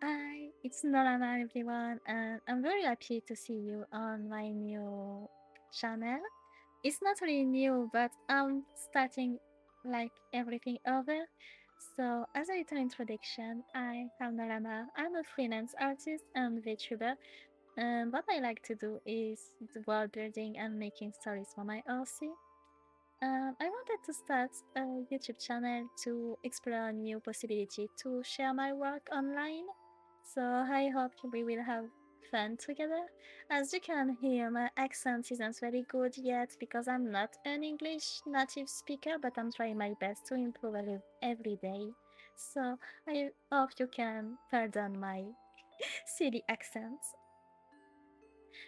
Hi, it's Norama everyone, and I'm very happy to see you on my new channel. It's not really new, but I'm starting like everything over. So, as a little introduction, I am Norama. I'm a freelance artist and VTuber, and what I like to do is the world building and making stories for my RC. I wanted to start a YouTube channel to explore new possibility to share my work online. So I hope we will have fun together. As you can hear, my accent isn't very good yet because I'm not an English native speaker, but I'm trying my best to improve every day. So I hope you can pardon my silly accents.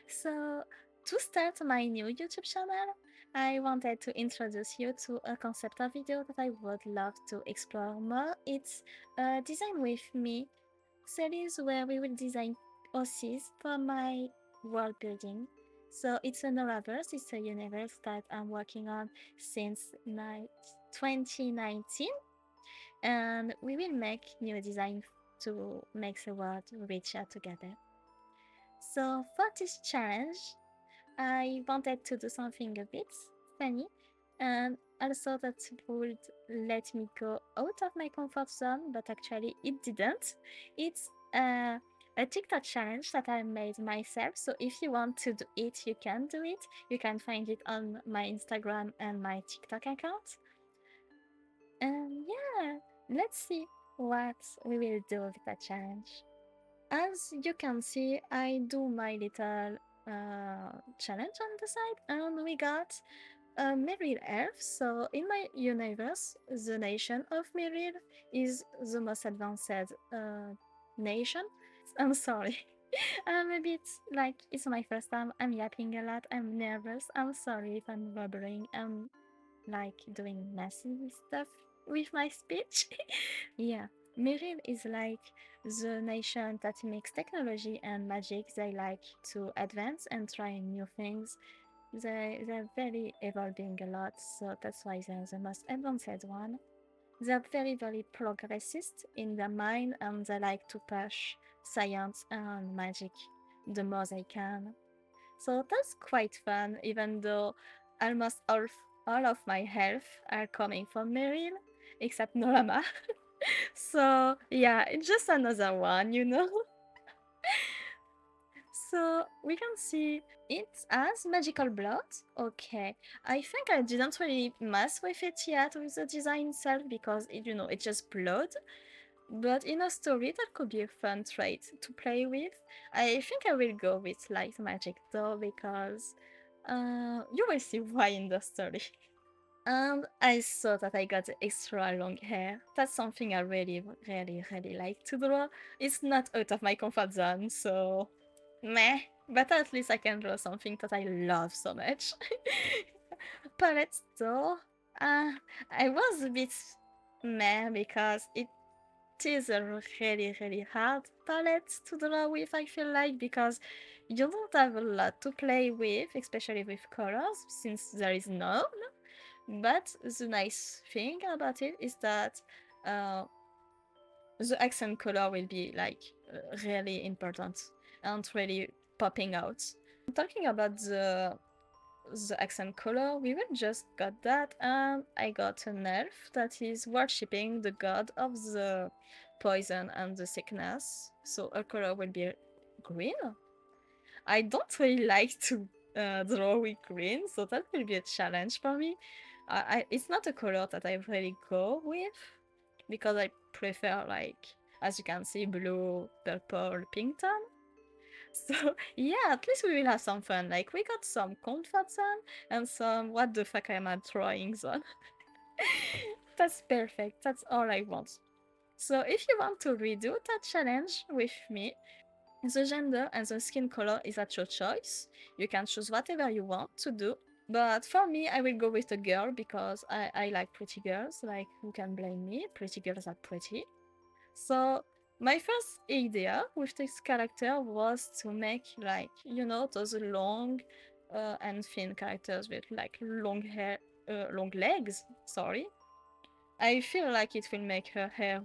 So, to start my new YouTube channel, I wanted to introduce you to a concept of video that I would love to explore more. It's a Design with Me series where we will design OCs for my world building. So it's a Noraverse, it's a universe that I'm working on since 2019, and we will make new design to make the world richer together. So for this challenge, I wanted to do something a bit funny, and also that would let me go out of my comfort zone, but actually it didn't. It's a TikTok challenge that I made myself. So if you want to do it, you can do it. You can find it on my Instagram and my TikTok account. And yeah, let's see what we will do with that challenge. As you can see, I do my little challenge on the side, and we got Meryl Elf. So in my universe, the nation of Meryl is the most advanced nation. I'm sorry. I'm a bit like it's my first time. I'm yapping a lot. I'm nervous. I'm sorry if I'm rubbering. I'm like doing messy stuff with my speech. Yeah, Meryl is like the nation that makes technology and magic. They like to advance and try new things. They're very evolving a lot, so that's why they're the most advanced one. They're very progressist in their mind, and they like to push science and magic the more they can. So that's quite fun, even though almost all of my health are coming from Meryl, except Norama. So yeah, it's just another one, you know? So we can see it as magical blood. Okay, I think I didn't really mess with it yet with the design itself because it's just blood. But in a story, that could be a fun trait to play with. I think I will go with light magic though because you will see why in the story. And I saw that I got extra long hair. That's something I really like to draw. It's not out of my comfort zone, so meh. But at least I can draw something that I love so much. Palettes though, uh, I was a bit meh because it is a really hard palette to draw with, I feel like, because you don't have a lot to play with, especially with colors, since there is none. But the nice thing about it is that uh, the accent color will be like really important and really popping out. Talking about the accent color, we will just got that, and I got an elf that is worshipping the god of the poison and the sickness. So her color will be green. I don't really like to draw with green, so that will be a challenge for me. It's not a color that I really go with because I prefer, like, as you can see, blue, purple, pink tone. So yeah, at least we will have some fun. Like we got some comfort zone and some what the fuck am I drawing zone. That's perfect. That's all I want. So if you want to redo that challenge with me, the gender and the skin color is at your choice. You can choose whatever you want to do. But for me, I will go with a girl because I like pretty girls. Like, who can blame me? Pretty girls are pretty. So my first idea with this character was to make like those long and thin characters with like long hair, long legs. Sorry, I feel like it will make her hair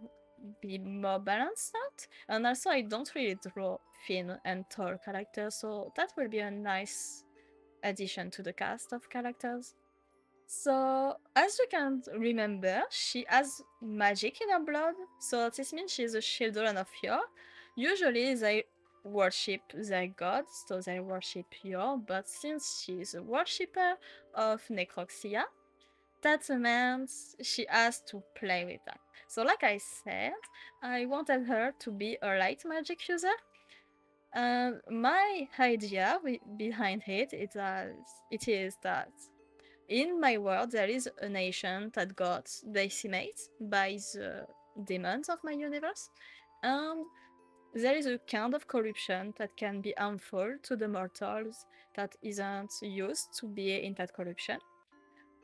be more balanced out. And also, I don't really draw thin and tall characters, so that will be a nice addition to the cast of characters. So, as you can remember, she has magic in her blood, so this means she's a children of Yor. Usually, they worship their gods, so they worship Yor, but since she's a worshipper of Necroxia, that means she has to play with that. So, like I said, I wanted her to be a light magic user. And my idea behind it is that in my world, there is a nation that got decimated by the demons of my universe, and there is a kind of corruption that can be harmful to the mortals that isn't used to be in that corruption.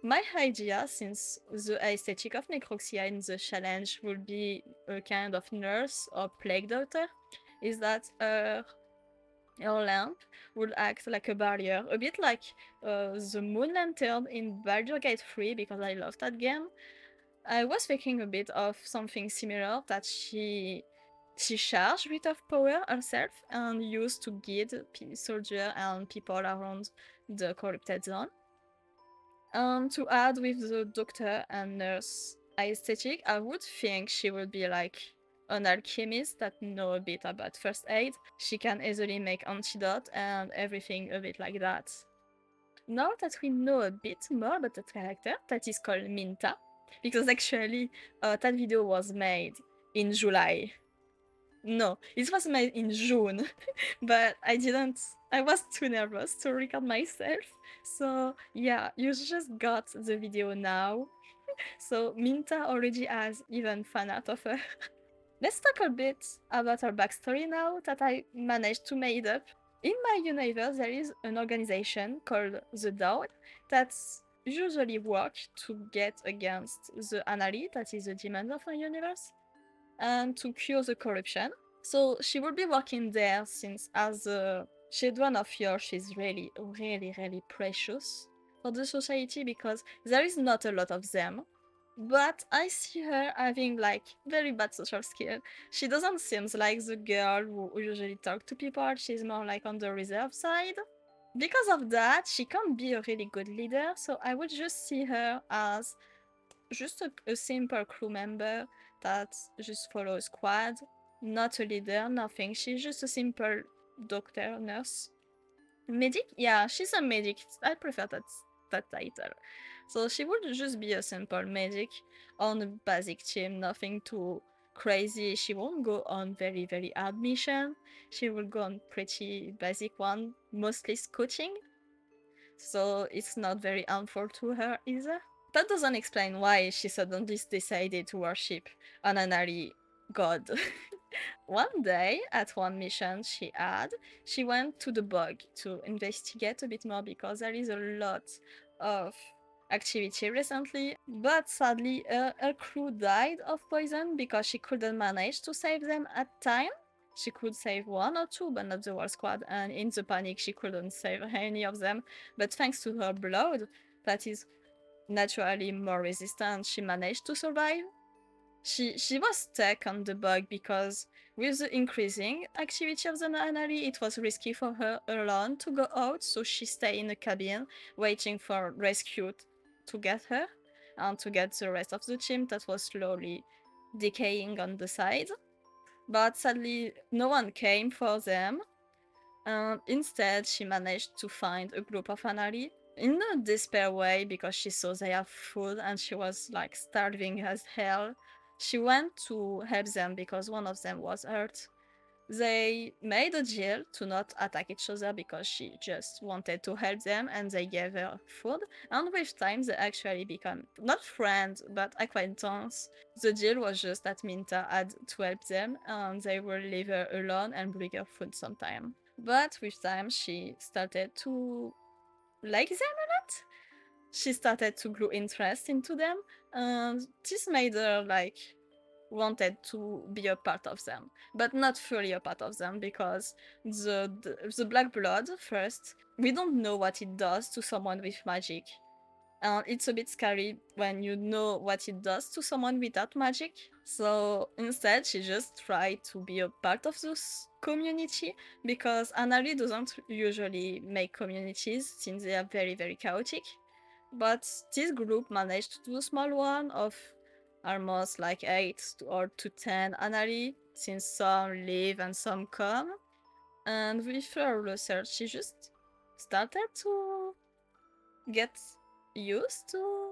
My idea, since the aesthetic of Necroxia in the challenge will be a kind of nurse or plague doctor, is that her lamp would act like a barrier, a bit like the moon lantern in Baldur's Gate 3, because I love that game. I was thinking a bit of something similar that she charged with of power herself and used to guide soldiers and people around the corrupted zone. To add with the doctor and nurse aesthetic, I would think she would be like an alchemist that know a bit about first aid. She can easily make antidote and everything a bit like that. Now that we know a bit more about the character, that is called Minta, because actually that video was made in July. No, it was made in June, but I was too nervous to record myself. So yeah, you just got the video now. So Minta already has even fan art of her. Let's talk a bit about her backstory now that I managed to make up. In my universe, there is an organization called the Dawn that's usually work to get against the Anali, that is the demon of my universe, and to cure the corruption. So she will be working there since as a children of yours, she's really, really, really precious for the society because there is not a lot of them. But I see her having like very bad social skill. She doesn't seem like the girl who usually talk to people. She's more like on the reserve side. Because of that, she can't be a really good leader. So I would just see her as just a simple crew member that just follows squad, not a leader, nothing. She's just a simple doctor, nurse. Medic? Yeah, she's a medic. I prefer that title. So she would just be a simple medic on a basic team, nothing too crazy. She won't go on very, very hard mission. She will go on pretty basic one, mostly scouting. So it's not very harmful to her either. That doesn't explain why she suddenly decided to worship an Anari god. One day, at one mission she went to the bog to investigate a bit more because there is a lot of activity recently. But sadly, her crew died of poison because she couldn't manage to save them at time. She could save one or two, but not the whole squad, and in the panic, she couldn't save any of them. But thanks to her blood, that is naturally more resistant, she managed to survive. She was stuck on the bug because with the increasing activity of the Anali, it was risky for her alone to go out, so she stayed in the cabin waiting for rescue to get her and to get the rest of the team that was slowly decaying on the side. But sadly, no one came for them, and instead she managed to find a group of Anali in a despair way because she saw they have food and she was like starving as hell. She went to help them because one of them was hurt. They made a deal to not attack each other because she just wanted to help them and they gave her food. And with time, they actually become not friends but acquaintance. The deal was just that Minta had to help them and they will leave her alone and bring her food sometime. But with time, she started to like them a lot. She started to grow interest into them, and this made her like wanted to be a part of them, but not fully a part of them because the black blood first. We don't know what it does to someone with magic. And it's a bit scary when you know what it does to someone without magic. So instead, she just tried to be a part of this community because Anali doesn't usually make communities since they are very, very chaotic. But this group managed to do a small one of almost like 8 or to 10 Anali, since some leave and some come. And with her research, she just started to get used to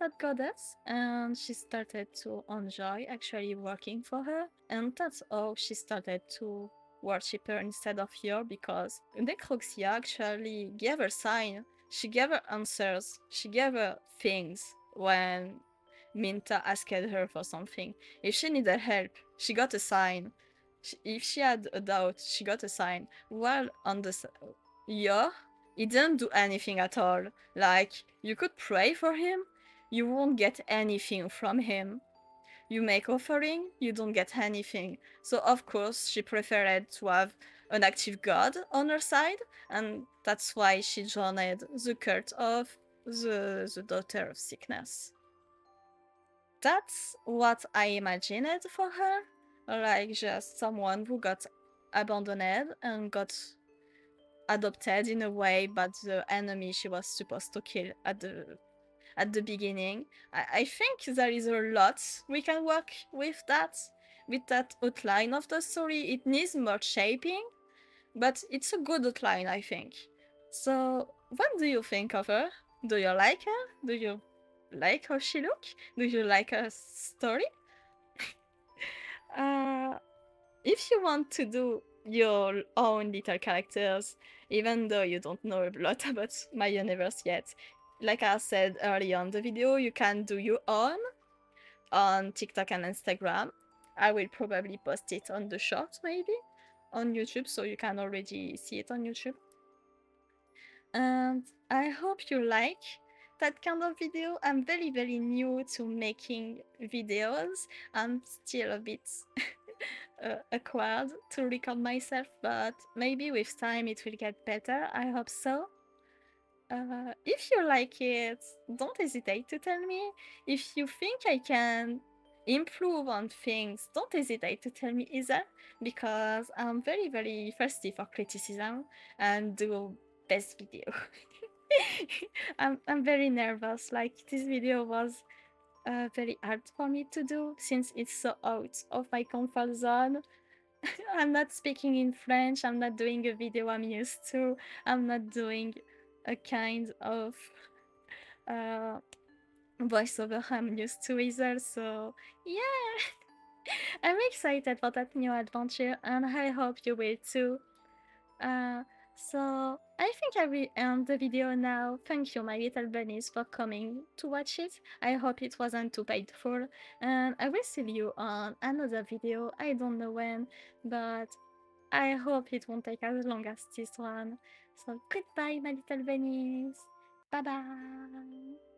that goddess, and she started to enjoy actually working for her. And that's how she started to worship her instead of her, because Necroxia actually gave her sign, she gave her answers, she gave her things when Minta asked her for something. If she needed help, she got a sign. If she had a doubt, she got a sign. While on the yeah, he didn't do anything at all. Like, you could pray for him, you won't get anything from him. You make offering, you don't get anything. So of course she preferred to have an active god on her side, and that's why she joined the cult of the Daughter of Sickness. That's what I imagined for her. Like just someone who got abandoned and got adopted in a way, but the enemy she was supposed to kill at the beginning. I think there is a lot we can work with that outline of the story. It needs more shaping, but it's a good outline, I think. So, what do you think of her? Do you like her? Do you like how she look? Do you like her story? uh, if you want to do your own little characters, even though you don't know a lot about my universe yet, like I said earlier on the video, you can do your own on TikTok and Instagram. I will probably post it on the short, maybe, on YouTube, so you can already see it on YouTube. And I hope you like that kind of video. I'm very, very new to making videos. I'm still a bit awkward to record myself, but maybe with time it will get better. I hope so. If you like it, don't hesitate to tell me. If you think I can improve on things, don't hesitate to tell me either, because I'm very, very thirsty for criticism and do best video. I'm very nervous. Like, this video was very hard for me to do since it's so out of my comfort zone. I'm not speaking in French. I'm not doing a video I'm used to. I'm not doing a kind of uh, voiceover I'm used to either. So yeah, I'm excited for that new adventure, and I hope you will too. Uh, so I think I will end the video now. Thank you, my little bunnies, for coming to watch it. I hope it wasn't too painful, and I will see you on another video. I don't know when, but I hope it won't take as long as this one. So goodbye, my little bunnies. Bye bye.